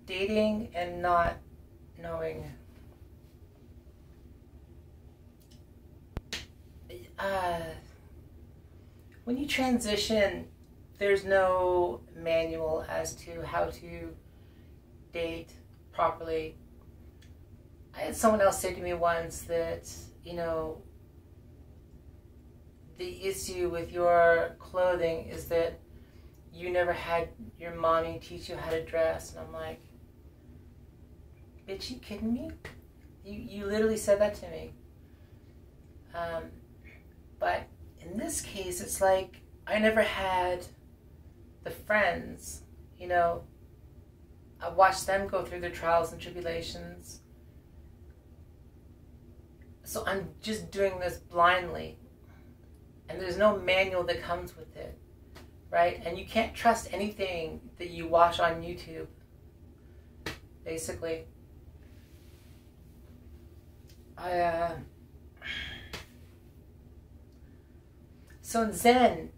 dating and not knowing. Uh, when you transition, there's no manual as to how to date properly. I had someone else say to me once that, you know, the issue with your clothing is that you never had your mommy teach you how to dress. And I'm like, bitch, you kidding me? You literally said that to me. But in this case, it's like I never had the friends, you know. I watched them go through their trials and tribulations. So I'm just doing this blindly. And there's no manual that comes with it, right? And you can't trust anything that you watch on YouTube, basically. So in Zen,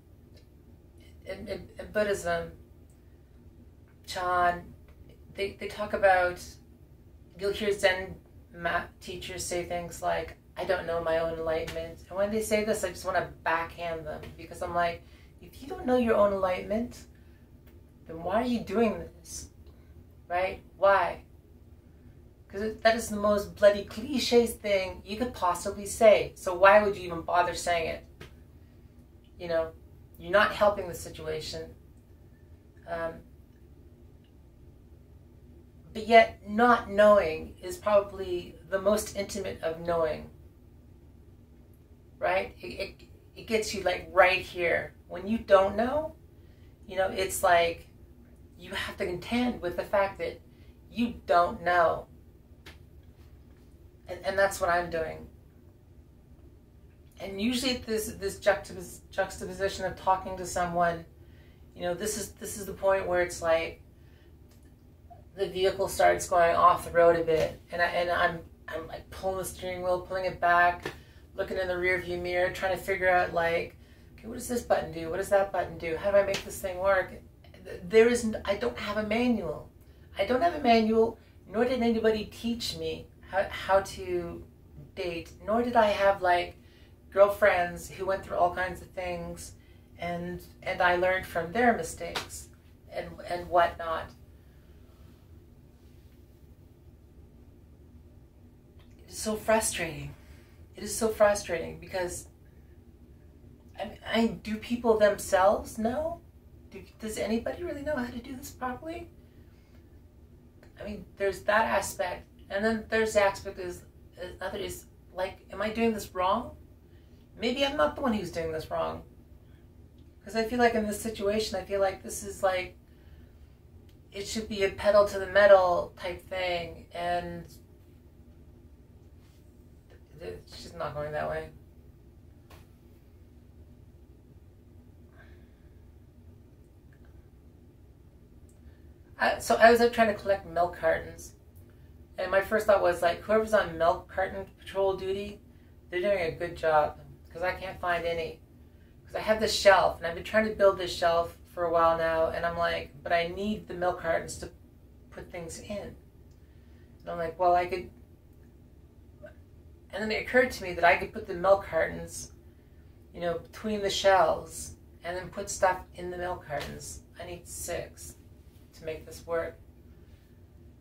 in Buddhism, Chan, they talk about, you'll hear Zen teachers say things like, I don't know my own enlightenment. And when they say this, I just want to backhand them, because I'm like, if you don't know your own enlightenment, then why are you doing this? Right? Why? Because that is the most bloody cliche thing you could possibly say. So why would you even bother saying it? You know, you're not helping the situation. But yet, not knowing is probably the most intimate of knowing. Right? It gets you like right here. When you don't know, you know, it's like you have to contend with the fact that you don't know. And that's what I'm doing. And usually this juxtaposition of talking to someone, you know, this is the point where it's like the vehicle starts going off the road a bit, and I'm like pulling the steering wheel, pulling it back, looking in the rear view mirror, trying to figure out like, okay, what does this button do? What does that button do? How do I make this thing work? I don't have a manual. I don't have a manual, nor did anybody teach me how to date, nor did I have like girlfriends who went through all kinds of things, and I learned from their mistakes and whatnot. It is so frustrating. It is so frustrating because do people themselves know? Does anybody really know how to do this properly? I mean, there's that aspect, and then there's the aspect is like, am I doing this wrong? Maybe I'm not the one who's doing this wrong. Because I feel like in this situation, I feel like this is like, it should be a pedal to the metal type thing, and it's just not going that way. So I was out trying to collect milk cartons, and my first thought was like, whoever's on milk carton patrol duty, they're doing a good job, because I can't find any. Because I have this shelf, and I've been trying to build this shelf for a while now, and I'm like, but I need the milk cartons to put things in. And I'm like, well, I could. And then it occurred to me that I could put the milk cartons, you know, between the shelves, and then put stuff in the milk cartons. I need 6 to make this work.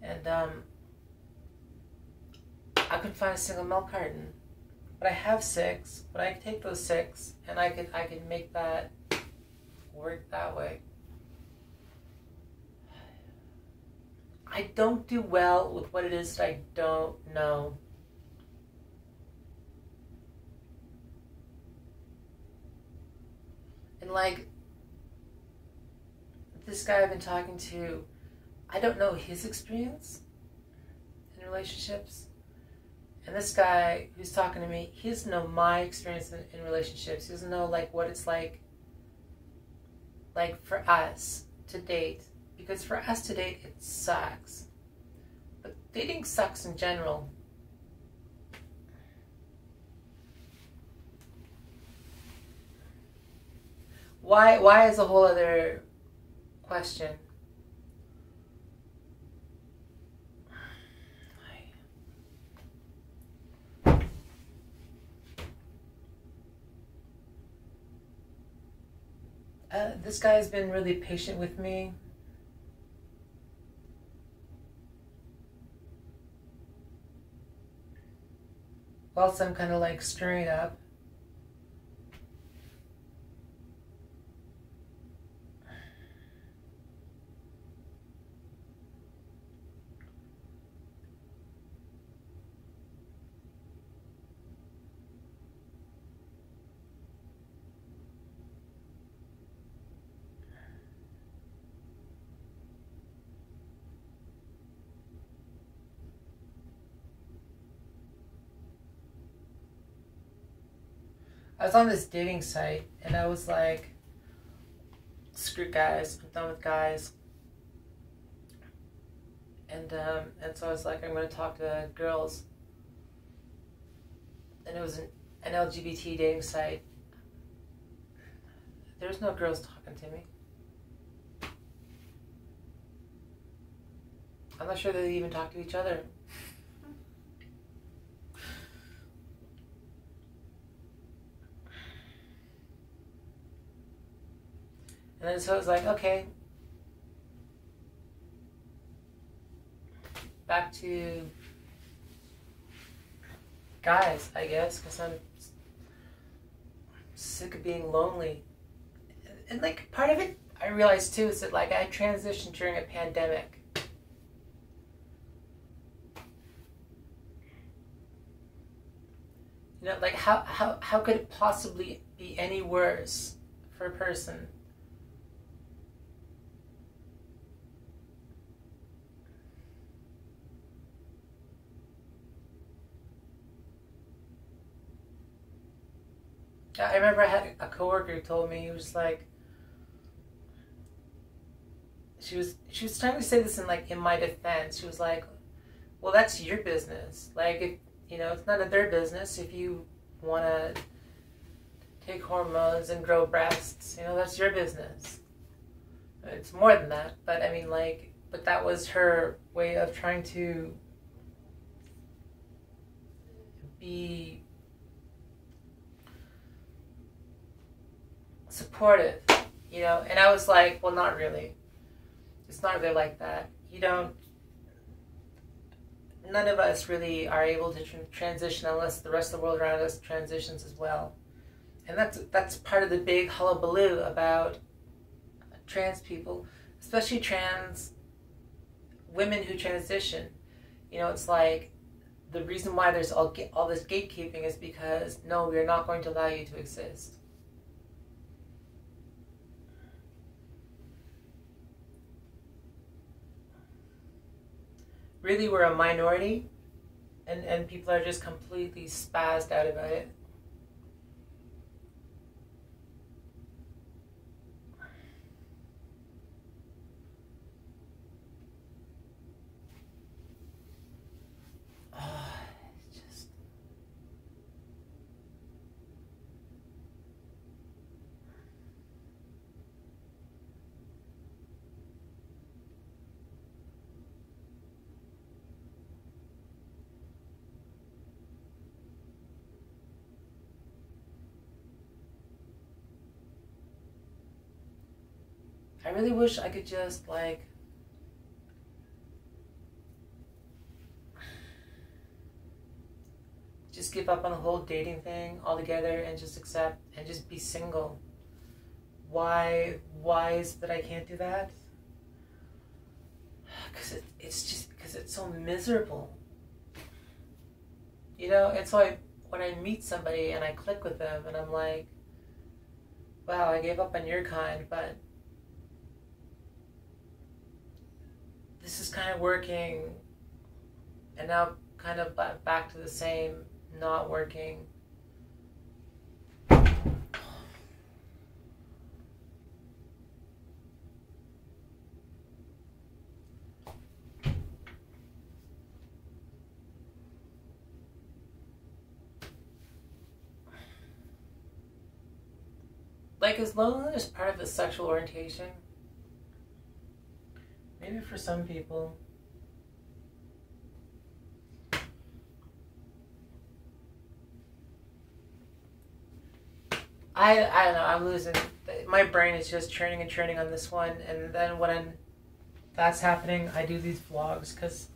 And I couldn't find a single milk carton. But I have 6, but I could take those 6 and I could make that work that way. I don't do well with what it is that I don't know. And like, this guy I've been talking to, I don't know his experience in relationships. And this guy who's talking to me, he doesn't know my experience in relationships. He doesn't know like what it's like for us to date. Because for us to date, it sucks. But dating sucks in general. Why is a whole other question. This guy's been really patient with me. Whilst I'm kind of like stirring up. I was on this dating site and I was like, screw guys, I'm done with guys. And so I was like, I'm going to talk to girls. And it was an LGBT dating site. There was no girls talking to me. I'm not sure they even talk to each other. And then so I was like, okay, back to guys, I guess, because I'm sick of being lonely. And like part of it, I realized too, is that like I transitioned during a pandemic. You know, like how could it possibly be any worse for a person? I remember I had a coworker who told me, he was like, she was trying to say this in my defense. She was like, well, that's your business. Like, if you know, it's none of their business if you want to take hormones and grow breasts. You know, that's your business. It's more than that, but I mean, like, but that was her way of trying to be supportive, you know. And I was like, well, not really. It's not really like that. You don't. None of us really are able to transition unless the rest of the world around us transitions as well. And that's part of the big hullabaloo about trans people, especially trans women who transition. You know, it's like the reason why there's all this gatekeeping is because, no, we're not going to allow you to exist. Really, we're a minority, and people are just completely spazzed out about it. I really wish I could just like give up on the whole dating thing altogether and just accept and just be single. Why is it that I can't do that? Because it's so miserable. You know, and so when I meet somebody and I click with them and I'm like, wow, I gave up on your kind, but this is kind of working, and now kind of back to the same, not working. Like, is loneliness part of the sexual orientation? Maybe for some people. I don't know. I'm losing. My brain is just churning and churning on this one, and then when that's happening, I do these vlogs because.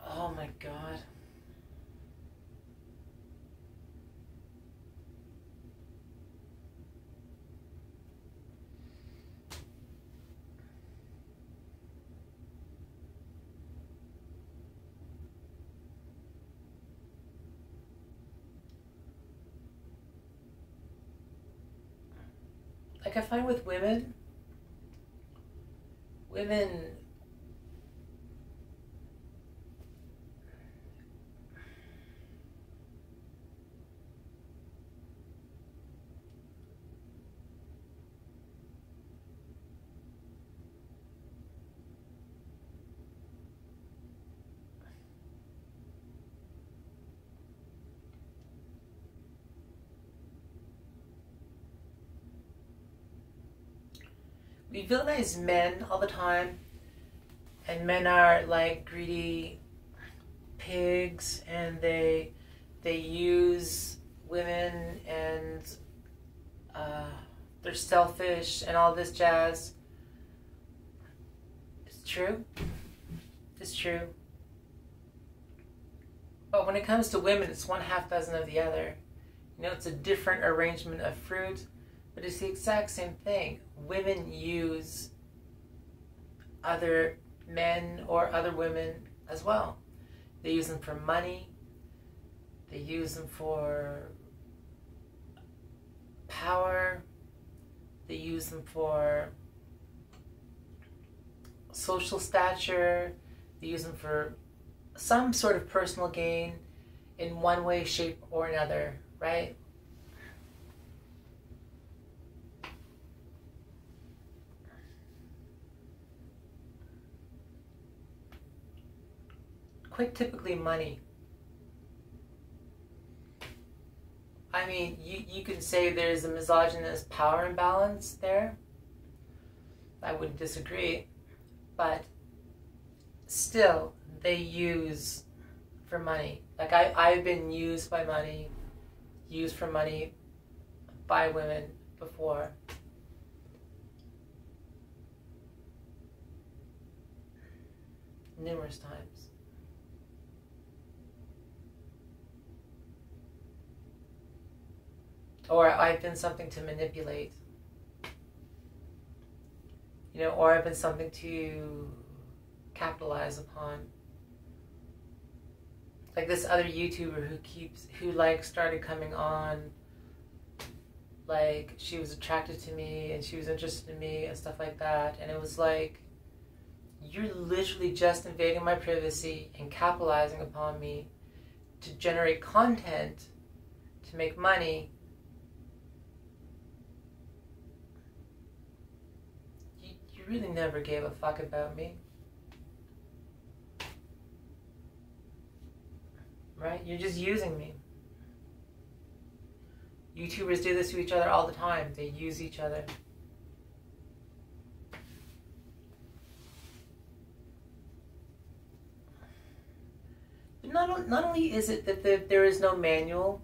Oh my god. Like I find with women we villainize men all the time, and men are like greedy pigs, and they use women, and they're selfish and all this jazz. It's true. It's true. But when it comes to women, it's one half dozen of the other. You know, it's a different arrangement of fruit, but it's the exact same thing. Women use other men or other women as well. They use them for money. They use them for power. They use them for social stature. They use them for some sort of personal gain in one way, shape, or another, right? Quite typically money. I mean, you could say there's a misogynist power imbalance there. I wouldn't disagree. But still, they use for money. Like I've been used by money, used for money by women before. Numerous times. Or I've been something to manipulate. You know, or I've been something to capitalize upon. Like this other YouTuber who like started coming on, like she was attracted to me and she was interested in me and stuff like that. And it was like, you're literally just invading my privacy and capitalizing upon me to generate content, to make money. You really never gave a fuck about me. Right? You're just using me. YouTubers do this to each other all the time. They use each other. But not only is it that there is no manual,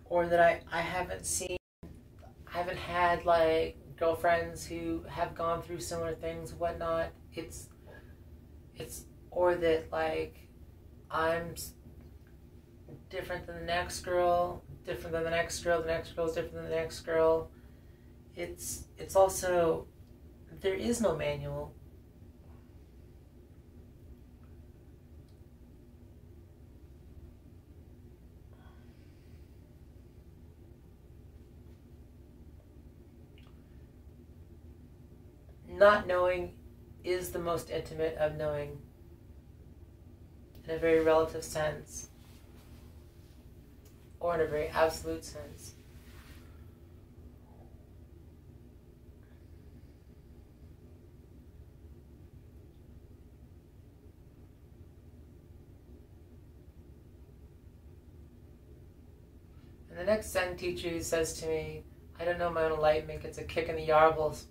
or that I haven't seen, I haven't had like girlfriends who have gone through similar things, whatnot. It's or that like I'm different than the next girl, different than the next girl, the next girl is different than the next girl. It's also, there is no manual. Not knowing is the most intimate of knowing, in a very relative sense, or in a very absolute sense. And the next Zen teacher who says to me, I don't know my own enlightenment, gets a kick in the yarbles.